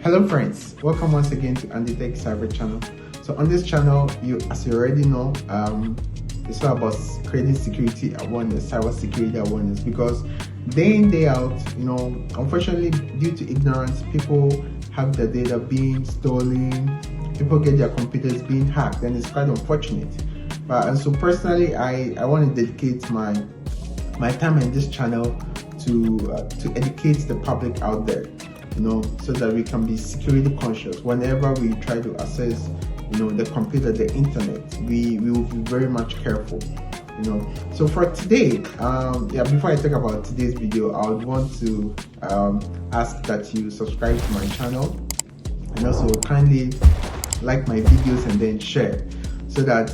Hello friends, welcome once again to Andy Tech Cyber channel. So on this channel, as you already know, it's all about creating security awareness, cyber security awareness, because day in, day out, unfortunately due to ignorance, people have their data being stolen, people get their computers being hacked, and it's quite unfortunate. And so personally, I want to dedicate my time in this channel to educate the public out there, so that we can be security conscious whenever we try to access, the computer, the internet. We will be very much careful, So for today, before I talk about today's video, I would want to ask that you subscribe to my channel and also kindly like my videos and then share, so that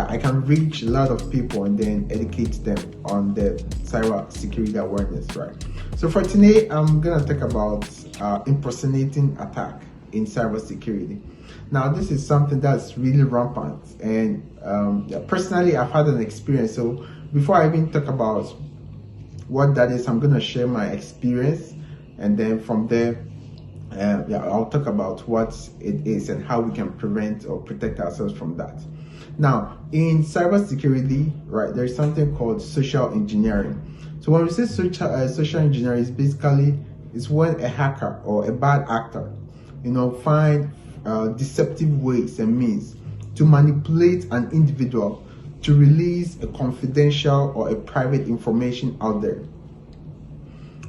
I can reach a lot of people and then educate them on the cyber security awareness, right? So for today, I'm gonna talk about impersonating attack in cyber security. Now, this is something that's really rampant, and personally, I've had an experience. So before I even talk about what that is, I'm gonna share my experience, and then from there, I'll talk about what it is and how we can prevent or protect ourselves from that. Now, in cybersecurity, right, there's something called social engineering. So when we say social engineering, it's when a hacker or a bad actor, find deceptive ways and means to manipulate an individual to release a confidential or a private information out there.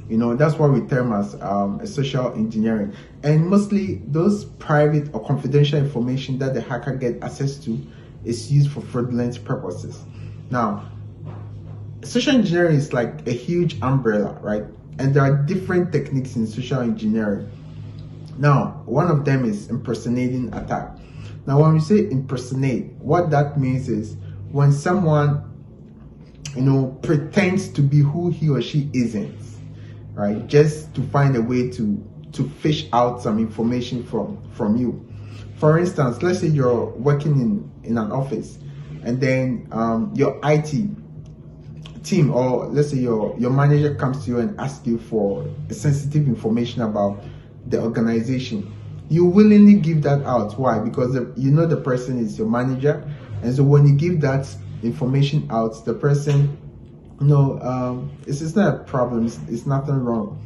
That's what we term as a social engineering. And mostly those private or confidential information that the hacker get access to is used for fraudulent purposes. Now, social engineering is like a huge umbrella, right? And there are different techniques in social engineering. Now, one of them is impersonating attack. Now, when we say impersonate, what that means is when someone, pretends to be who he or she isn't, right? Just to find a way to fish out some information from you. For instance, let's say you're working in an office, and then your IT team, or let's say your manager comes to you and asks you for sensitive information about the organization. You willingly give that out. Why? Because the person is your manager, and so when you give that information out, the person, it's not a problem, it's nothing wrong.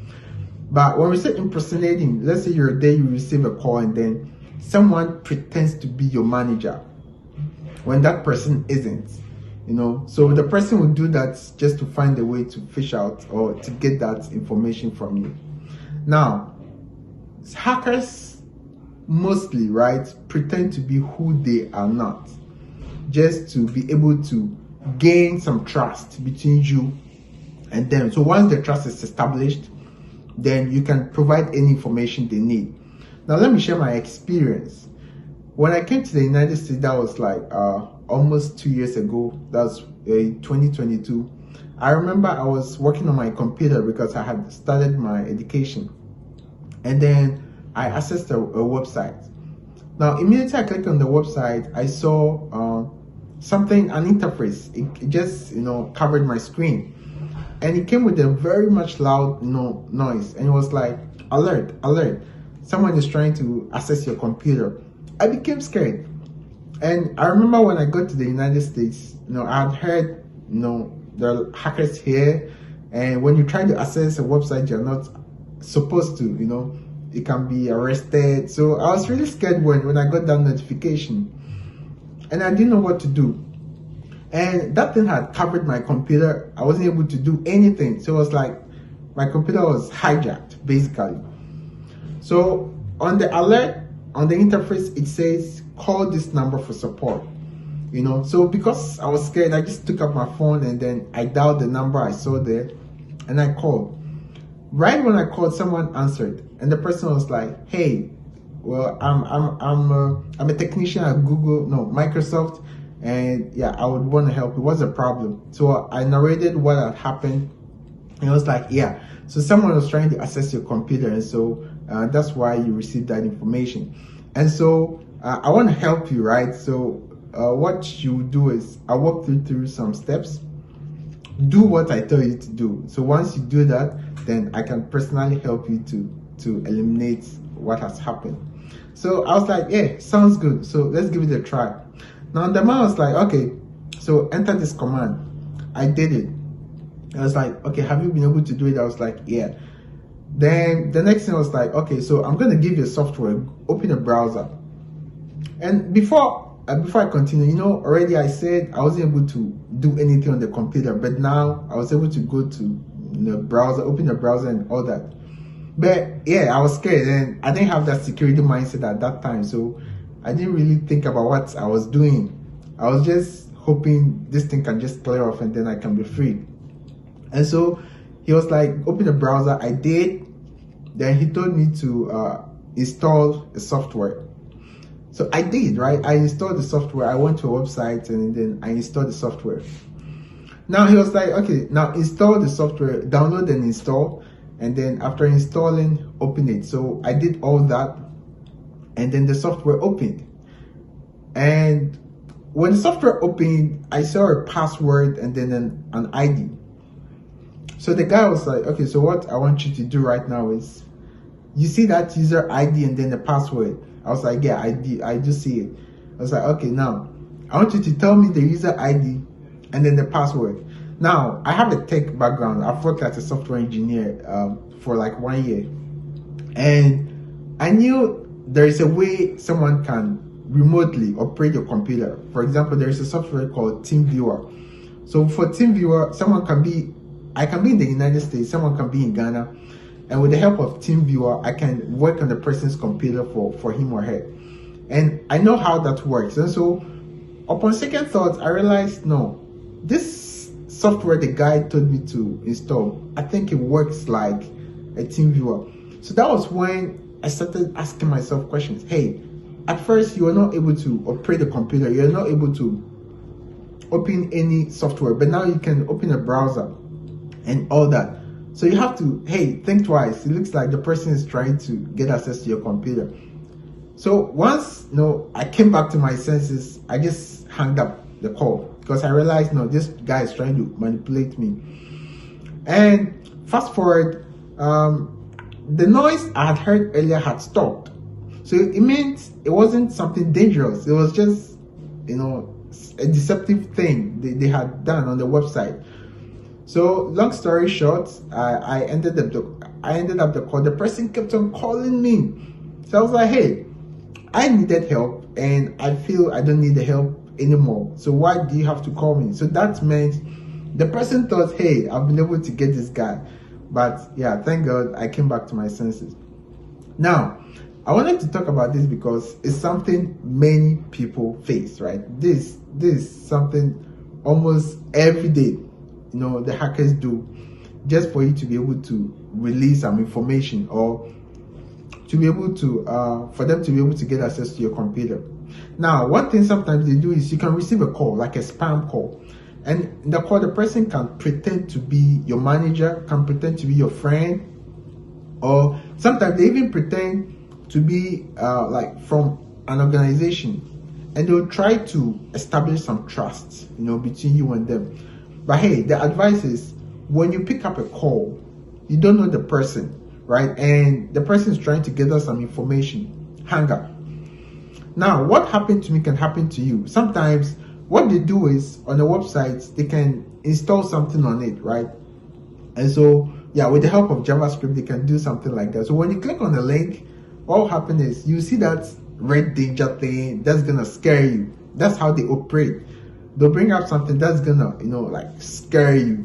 But when we say impersonating, let's say you're there, you receive a call, and then someone pretends to be your manager when that person isn't, so the person will do that just to find a way to fish out or to get that information from you. Now, hackers mostly, right, pretend to be who they are not, just to be able to gain some trust between you and them. So once the trust is established, then you can provide any information they need. Now, let me share my experience. When I came to the United States, that was like almost 2 years ago. That's 2022. I remember I was working on my computer because I had started my education, and then I accessed a website. Now, immediately I clicked on the website, I saw an interface. It just covered my screen, and it came with a very much loud noise, and it was like, alert, alert, someone is trying to access your computer. I became scared. And I remember when I got to the United States, I had heard there are hackers here, and when you try to access a website you're not supposed to, you can be arrested. So I was really scared when I got that notification, and I didn't know what to do. And that thing had covered my computer. I wasn't able to do anything. So it was like my computer was hijacked, basically. So on the alert, on the interface, it says, call this number for support. So because I was scared, I just took up my phone and then I dialed the number I saw there, and I called. Right when I called, someone answered, and the person was like, hey, well, I'm a technician at Microsoft, and I would want to help you. What's the problem? So I narrated what had happened, and I was like, so someone was trying to access your computer, and so that's why you received that information. And so I want to help you, right? So what you do is I walk through some steps. Do what I tell you to do. So once you do that, then I can personally help you to eliminate what has happened. So I was like, yeah, sounds good. So let's give it a try. Now the man was like, okay, so enter this command. I did it. I was like, okay, have you been able to do it? I was like, yeah. Then the next thing was like, okay, so I'm going to give you software, open a browser. And before I continue, already I said I wasn't able to do anything on the computer, but now I was able to go to the browser, open the browser and all that. But yeah, I was scared and I didn't have that security mindset at that time. So I didn't really think about what I was doing. I was just hoping this thing can just clear off and then I can be free. And so he was like, open the browser. I did. Then he told me to install a software. So I did, right? I installed the software. I went to a website and then I installed the software. Now he was like, okay, now install the software, download and install. And then after installing, open it. So I did all that. And then the software opened. And when the software opened, I saw a password and then an ID. So the guy was like, okay, so what I want you to do right now is, you see that user ID and then the password? I was like, yeah, I do see it. I was like, okay, now I want you to tell me the user ID and then the password. Now, I have a tech background. I've worked as a software engineer for like 1 year. And I knew there is a way someone can remotely operate your computer. For example, there is a software called TeamViewer. So for TeamViewer, I can be in the United States, someone can be in Ghana. And with the help of TeamViewer, I can work on the person's computer for him or her. And I know how that works. And so upon second thought, I realized, no, this software the guy told me to install, I think it works like a TeamViewer. So that was when I started asking myself questions. Hey, at first you were not able to operate the computer. You're not able to open any software, but now you can open a browser and all that. So you have to, hey, think twice. It looks like the person is trying to get access to your computer. So once, I came back to my senses, I just hung up the call because I realized, this guy is trying to manipulate me. And fast forward, the noise I had heard earlier had stopped. So it meant it wasn't something dangerous. It was just, a deceptive thing they had done on the website. So long story short, I ended up the call. The person kept on calling me. So I was like, hey, I needed help and I feel I don't need the help anymore. So why do you have to call me? So that meant the person thought, hey, I've been able to get this guy. But yeah, thank God I came back to my senses. Now, I wanted to talk about this because it's something many people face, right? This is something almost every day, the hackers do, just for you to be able to release some information or to be able to, for them to be able to get access to your computer. Now, one thing sometimes they do is you can receive a call, like a spam call. And in the call, the person can pretend to be your manager, can pretend to be your friend, or sometimes they even pretend to be like from an organization. And they'll try to establish some trust, between you and them. But hey, the advice is when you pick up a call, you don't know the person, right? And the person is trying to gather some information, hang up. Now, what happened to me can happen to you. Sometimes what they do is on the website, they can install something on it, right? And so, yeah, with the help of JavaScript, they can do something like that. So when you click on the link, what will happen is you see that red danger thing that's gonna scare you. That's how they operate. They'll bring up something that's gonna, like scare you.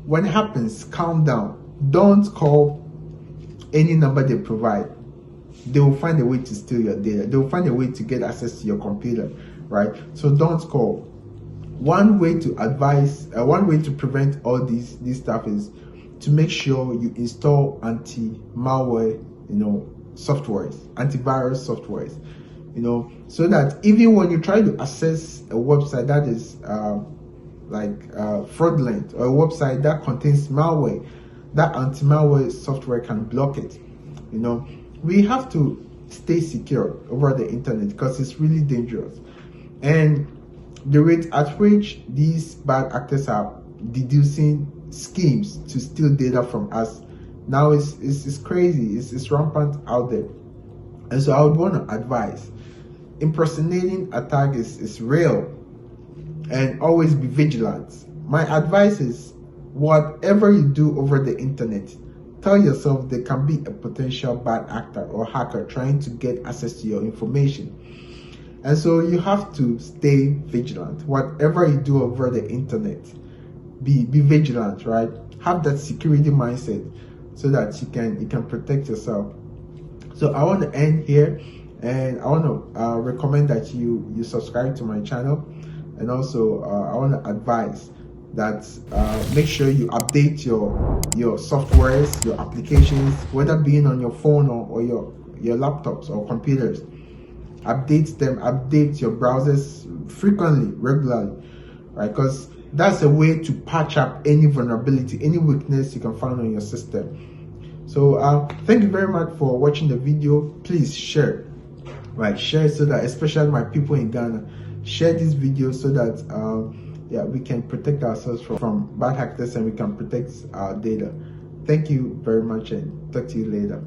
When it happens, calm down. Don't call any number they provide. They will find a way to steal your data. They will find a way to get access to your computer, right? So don't call. One way to prevent all these stuff is to make sure you install anti-malware, softwares, antivirus softwares, so that even when you try to access a website that is fraudulent or a website that contains malware, that anti-malware software can block it. We have to stay secure over the internet because it's really dangerous. And the rate at which these bad actors are deducing schemes to steal data from us Now it's crazy. It's rampant out there. And so I would want to advise, impersonating attack is real, and always be vigilant. My advice is, whatever you do over the internet, tell yourself there can be a potential bad actor or hacker trying to get access to your information. And so you have to stay vigilant. Whatever you do over the internet, be vigilant, right? Have that security mindset so that you can protect yourself. So I want to end here, and I want to recommend that you subscribe to my channel, and also I want to advise that make sure you update your softwares, your applications, whether being on your phone or your laptops or computers. Update them, update your browsers frequently, regularly, right? Because that's a way to patch up any vulnerability, any weakness you can find on your system. So thank you very much for watching the video. Please share, right? Share so that, especially my people in Ghana, share this video so that yeah, we can protect ourselves from bad actors, and we can protect our data. Thank you very much, and talk to you later.